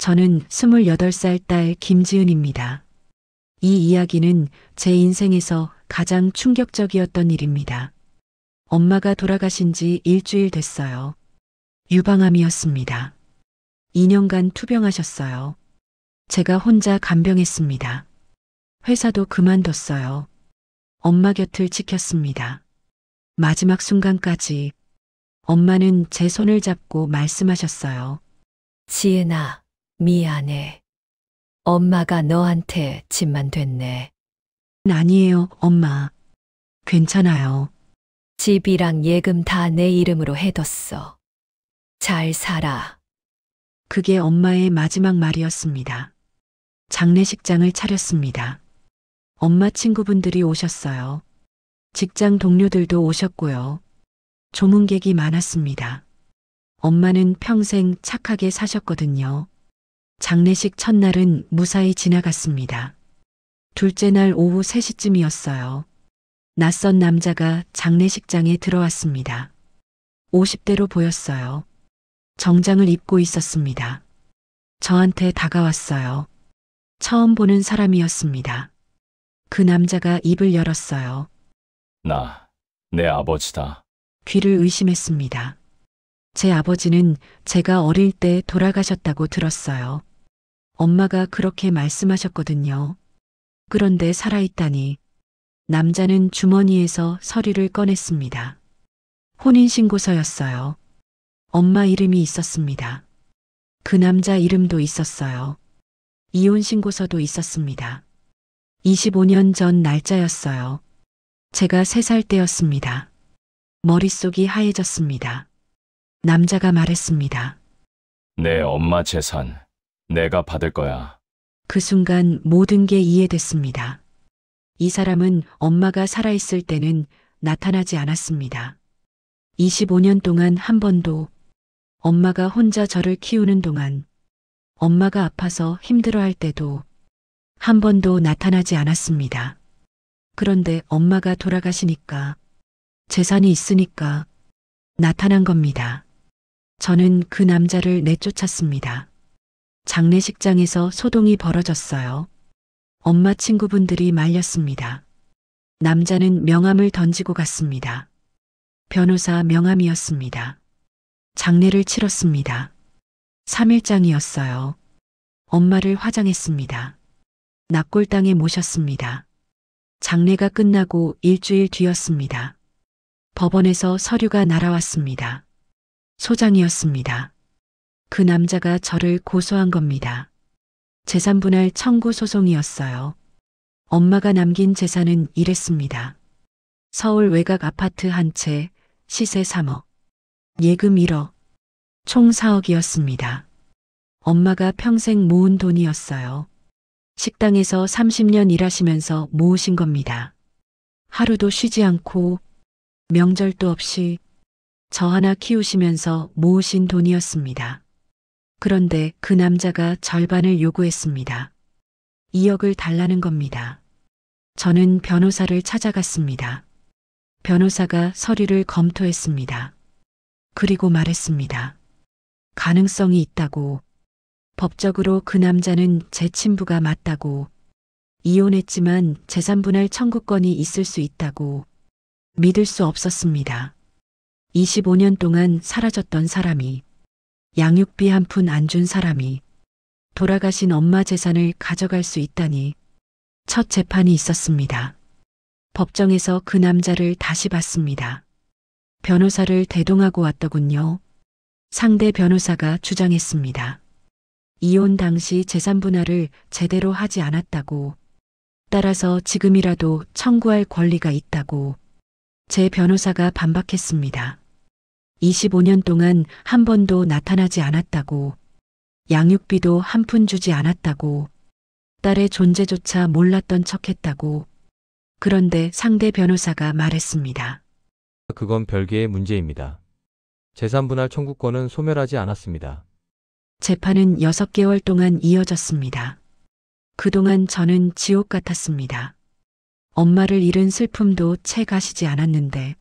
저는 28살 딸 김지은입니다. 이 이야기는 제 인생에서 가장 충격적이었던 일입니다. 엄마가 돌아가신 지 일주일 됐어요. 유방암이었습니다. 2년간 투병하셨어요. 제가 혼자 간병했습니다. 회사도 그만뒀어요. 엄마 곁을 지켰습니다. 마지막 순간까지 엄마는 제 손을 잡고 말씀하셨어요. 지은아, 미안해. 엄마가 너한테 짐만 됐네. 아니에요, 엄마. 괜찮아요. 집이랑 예금 다 내 이름으로 해뒀어. 잘 살아. 그게 엄마의 마지막 말이었습니다. 장례식장을 차렸습니다. 엄마 친구분들이 오셨어요. 직장 동료들도 오셨고요. 조문객이 많았습니다. 엄마는 평생 착하게 사셨거든요. 장례식 첫날은 무사히 지나갔습니다. 둘째 날 오후 3시쯤이었어요. 낯선 남자가 장례식장에 들어왔습니다. 50대로 보였어요. 정장을 입고 있었습니다. 저한테 다가왔어요. 처음 보는 사람이었습니다. 그 남자가 입을 열었어요. 내 아버지다. 귀를 의심했습니다. 제 아버지는 제가 어릴 때 돌아가셨다고 들었어요. 엄마가 그렇게 말씀하셨거든요. 그런데 살아있다니. 남자는 주머니에서 서류를 꺼냈습니다. 혼인신고서였어요. 엄마 이름이 있었습니다. 그 남자 이름도 있었어요. 이혼신고서도 있었습니다. 25년 전 날짜였어요. 제가 3살 때였습니다. 머릿속이 하얘졌습니다. 남자가 말했습니다. 내 엄마 재산 내가 받을 거야. 그 순간 모든 게 이해됐습니다. 이 사람은 엄마가 살아있을 때는 나타나지 않았습니다. 25년 동안 한 번도 엄마가 혼자 저를 키우는 동안 엄마가 아파서 힘들어할 때도 한 번도 나타나지 않았습니다. 그런데 엄마가 돌아가시니까 재산이 있으니까 나타난 겁니다. 저는 그 남자를 내쫓았습니다. 장례식장에서 소동이 벌어졌어요. 엄마 친구분들이 말렸습니다. 남자는 명함을 던지고 갔습니다. 변호사 명함이었습니다. 장례를 치렀습니다. 3일장이었어요. 엄마를 화장했습니다. 낙골당에 모셨습니다. 장례가 끝나고 일주일 뒤였습니다. 법원에서 서류가 날아왔습니다. 소장이었습니다. 그 남자가 저를 고소한 겁니다. 재산분할 청구 소송이었어요. 엄마가 남긴 재산은 이랬습니다. 서울 외곽 아파트 한 채, 시세 3억, 예금 1억, 총 4억이었습니다. 엄마가 평생 모은 돈이었어요. 식당에서 30년 일하시면서 모으신 겁니다. 하루도 쉬지 않고 명절도 없이 저 하나 키우시면서 모으신 돈이었습니다. 그런데 그 남자가 절반을 요구했습니다. 2억을 달라는 겁니다. 저는 변호사를 찾아갔습니다. 변호사가 서류를 검토했습니다. 그리고 말했습니다. 가능성이 있다고. 법적으로 그 남자는 제 친부가 맞다고. 이혼했지만 재산분할 청구권이 있을 수 있다고. 믿을 수 없었습니다. 25년 동안 사라졌던 사람이, 양육비 한 푼 안 준 사람이 돌아가신 엄마 재산을 가져갈 수 있다니. 첫 재판이 있었습니다. 법정에서 그 남자를 다시 봤습니다. 변호사를 대동하고 왔더군요. 상대 변호사가 주장했습니다. 이혼 당시 재산 분할을 제대로 하지 않았다고. 따라서 지금이라도 청구할 권리가 있다고. 제 변호사가 반박했습니다. 25년 동안 한 번도 나타나지 않았다고. 양육비도 한 푼 주지 않았다고. 딸의 존재조차 몰랐던 척했다고. 그런데 상대 변호사가 말했습니다. 그건 별개의 문제입니다. 재산분할 청구권은 소멸하지 않았습니다. 재판은 6개월 동안 이어졌습니다. 그동안 저는 지옥 같았습니다. 엄마를 잃은 슬픔도 채 가시지 않았는데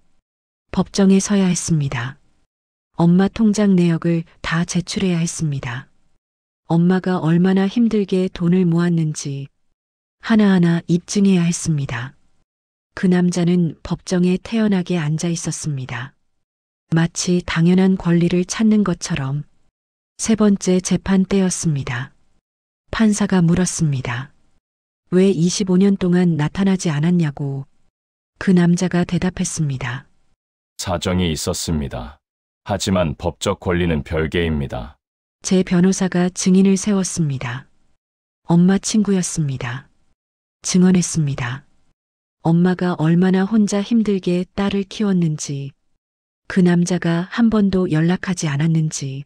법정에 서야 했습니다. 엄마 통장 내역을 다 제출해야 했습니다. 엄마가 얼마나 힘들게 돈을 모았는지 하나하나 입증해야 했습니다. 그 남자는 법정에 태연하게 앉아 있었습니다. 마치 당연한 권리를 찾는 것처럼. 세 번째 재판 때였습니다. 판사가 물었습니다. 왜 25년 동안 나타나지 않았냐고. 그 남자가 대답했습니다. 사정이 있었습니다. 하지만 법적 권리는 별개입니다. 제 변호사가 증인을 세웠습니다. 엄마 친구였습니다. 증언했습니다. 엄마가 얼마나 혼자 힘들게 딸을 키웠는지, 그 남자가 한 번도 연락하지 않았는지,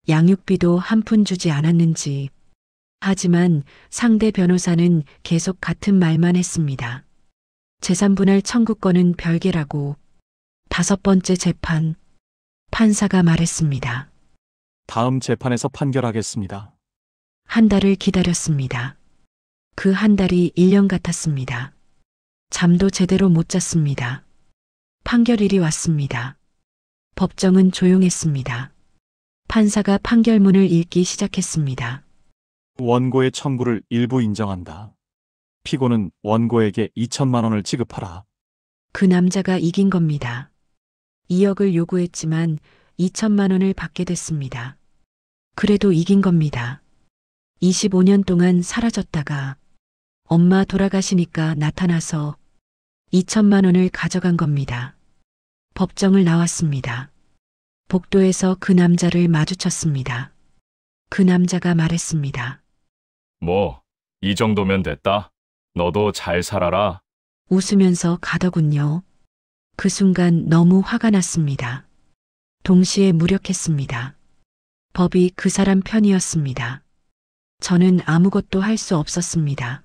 양육비도 한 푼 주지 않았는지. 하지만 상대 변호사는 계속 같은 말만 했습니다. 재산분할 청구권은 별개라고. 다섯 번째 재판. 판사가 말했습니다. 다음 재판에서 판결하겠습니다. 한 달을 기다렸습니다. 그 한 달이 1년 같았습니다. 잠도 제대로 못 잤습니다. 판결일이 왔습니다. 법정은 조용했습니다. 판사가 판결문을 읽기 시작했습니다. 원고의 청구를 일부 인정한다. 피고는 원고에게 2천만 원을 지급하라. 그 남자가 이긴 겁니다. 2억을 요구했지만 2천만 원을 받게 됐습니다. 그래도 이긴 겁니다. 25년 동안 사라졌다가 엄마 돌아가시니까 나타나서 2천만 원을 가져간 겁니다. 법정을 나왔습니다. 복도에서 그 남자를 마주쳤습니다. 그 남자가 말했습니다. 뭐, 이 정도면 됐다. 너도 잘 살아라. 웃으면서 가더군요. 그 순간 너무 화가 났습니다. 동시에 무력했습니다. 법이 그 사람 편이었습니다. 저는 아무것도 할 수 없었습니다.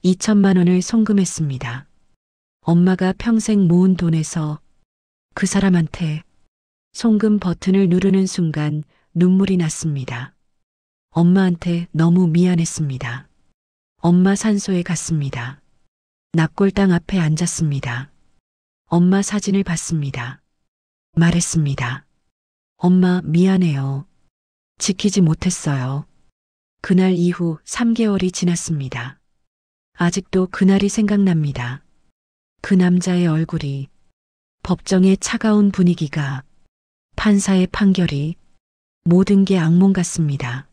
2천만 원을 송금했습니다. 엄마가 평생 모은 돈에서 그 사람한테 송금 버튼을 누르는 순간 눈물이 났습니다. 엄마한테 너무 미안했습니다. 엄마 산소에 갔습니다. 납골당 앞에 앉았습니다. 엄마 사진을 봤습니다. 말했습니다. 엄마 미안해요. 지키지 못했어요. 그날 이후 3개월이 지났습니다. 아직도 그날이 생각납니다. 그 남자의 얼굴이, 법정의 차가운 분위기가, 판사의 판결이, 모든 게 악몽 같습니다.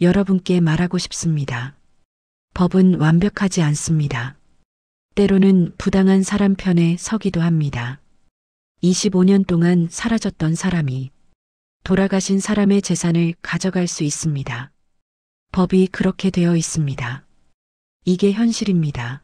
여러분께 말하고 싶습니다. 법은 완벽하지 않습니다. 때로는 부당한 사람 편에 서기도 합니다. 25년 동안 사라졌던 사람이 돌아가신 사람의 재산을 가져갈 수 있습니다. 법이 그렇게 되어 있습니다. 이게 현실입니다.